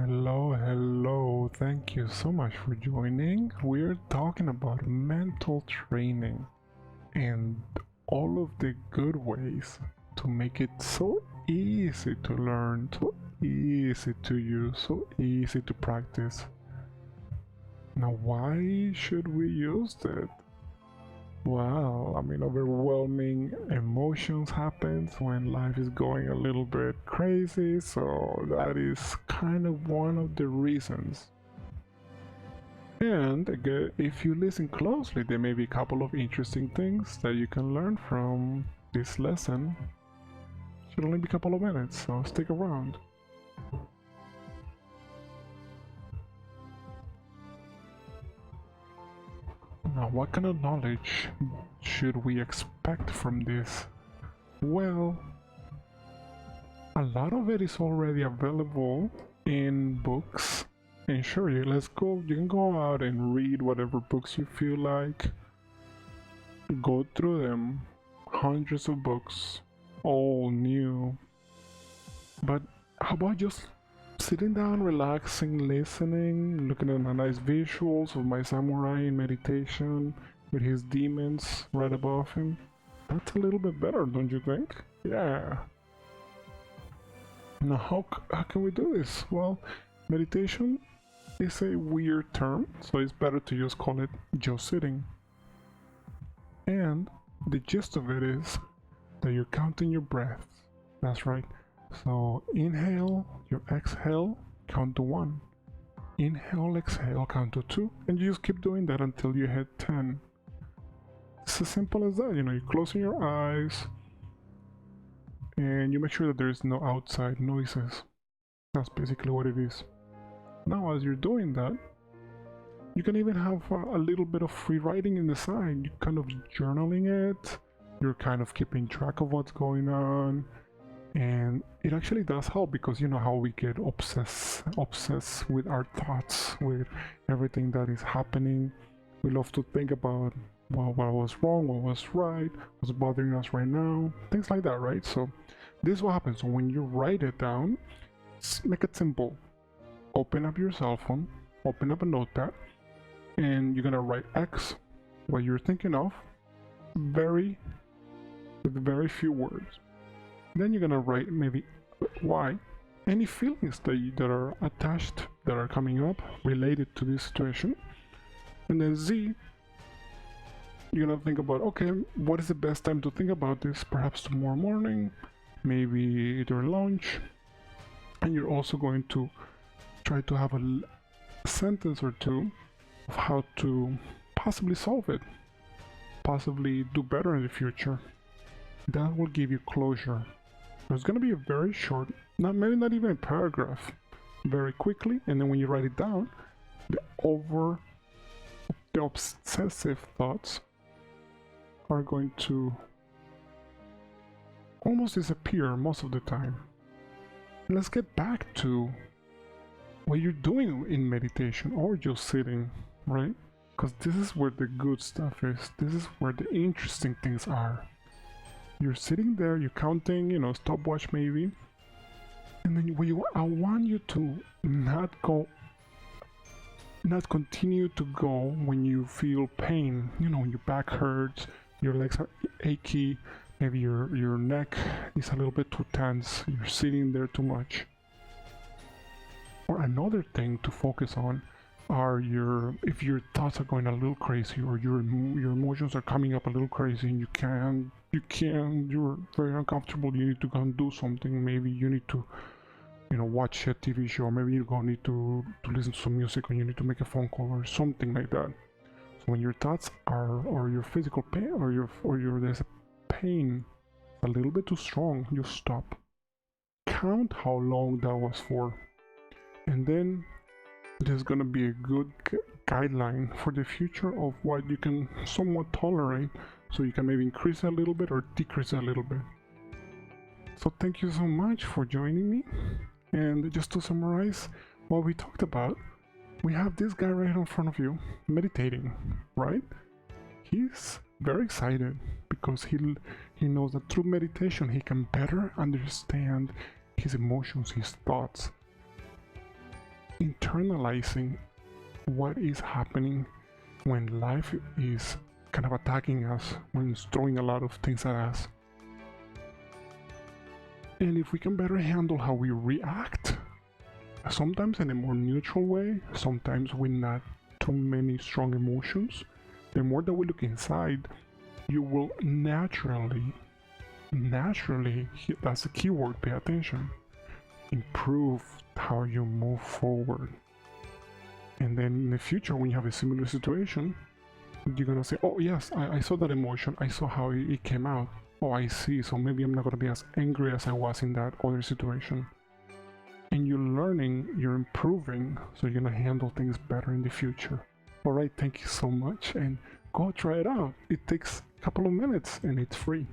Hello. Thank you so much for joining. We're talking about mental training and all of the good ways to make it so easy to learn, so easy to use, so easy to practice. Now, why should we use it? Well, overwhelming emotions happens when life is going a little bit crazy, so that is kind of one of the reasons. And again, if you listen closely, there may be a couple of interesting things that you can learn from this lesson. Should only be a couple of minutes, so stick around. Now, what kind of knowledge should we expect from this? Well, a lot of it is already available in books. And sure, you can go out and read whatever books you feel like. Go through them. Hundreds of books, all new. But how about just sitting down, relaxing, listening, looking at the nice visuals of my samurai in meditation with his demons right above him? That's a little bit better, don't you think? Yeah. Now, how can we do this? Well, meditation is a weird term, so it's better to just call it just sitting. And the gist of it is that you're counting your breaths. That's right. So inhale, you exhale, count to 1. Inhale, exhale, count to 2, and you just keep doing that until you hit 10. It's as simple as that. You're closing your eyes and you make sure that there's no outside noises. That's basically what it is. Now, as you're doing that, you can even have a little bit of free writing in the side. You're kind of journaling it. You're kind of keeping track of what's going on. And it actually does help because you know how we get obsessed with our thoughts, with everything that is happening. We love to think about, well, what was wrong, what was right, what's bothering us right now, things like that, right? So this is what happens. So when you write it down, make it simple. Open up your cell phone, open up a notepad, and you're gonna write X, what you're thinking of, with very few words. Then you're gonna write maybe Y, any feelings that are attached, that are coming up related to this situation. And then Z, you're gonna think about, okay, what is the best time to think about this? Perhaps tomorrow morning, maybe during lunch. And you're also going to try to have a sentence or two of how to possibly solve it, possibly do better in the future. That will give you closure. It's going to be a very short, maybe not even a paragraph, very quickly, and then when you write it down, the obsessive thoughts are going to almost disappear most of the time. Let's get back to what you're doing in meditation or just sitting, right? Because this is where the good stuff is. This is where the interesting things are. You're sitting there, you're counting, stopwatch maybe, and then I want you to not continue to go when you feel pain. When your back hurts, your legs are achy, maybe your neck is a little bit too tense, you're sitting there too much. Or another thing to focus on are if your thoughts are going a little crazy, or your emotions are coming up a little crazy and you're very uncomfortable, you need to go and do something. Maybe you need to watch a TV show, maybe you're going to need to listen to some music, or you need to make a phone call or something like that. So when your thoughts or your physical pain or there's a pain a little bit too strong, you stop, count how long that was for, and then there's gonna be a good guideline for the future of what you can somewhat tolerate, so you can maybe increase a little bit or decrease a little bit. So thank you so much for joining me. And just to summarize what we talked about, we have this guy right in front of you meditating, right? He's very excited because he knows that through meditation he can better understand his emotions, his thoughts. internalizing what is happening when life is kind of attacking us, when it's throwing a lot of things at us. And if we can better handle how we react, sometimes in a more neutral way, sometimes with not too many strong emotions, the more that we look inside, you will naturally, that's the key word, pay attention, improve how you move forward. And then in the future, when you have a similar situation, you're gonna say, oh yes, I saw that emotion, I saw how it came out. Oh, I see, so maybe I'm not gonna be as angry as I was in that other situation. And you're learning, you're improving, so you're gonna handle things better in the future. Alright, thank you so much, and go try it out. It takes a couple of minutes and it's free.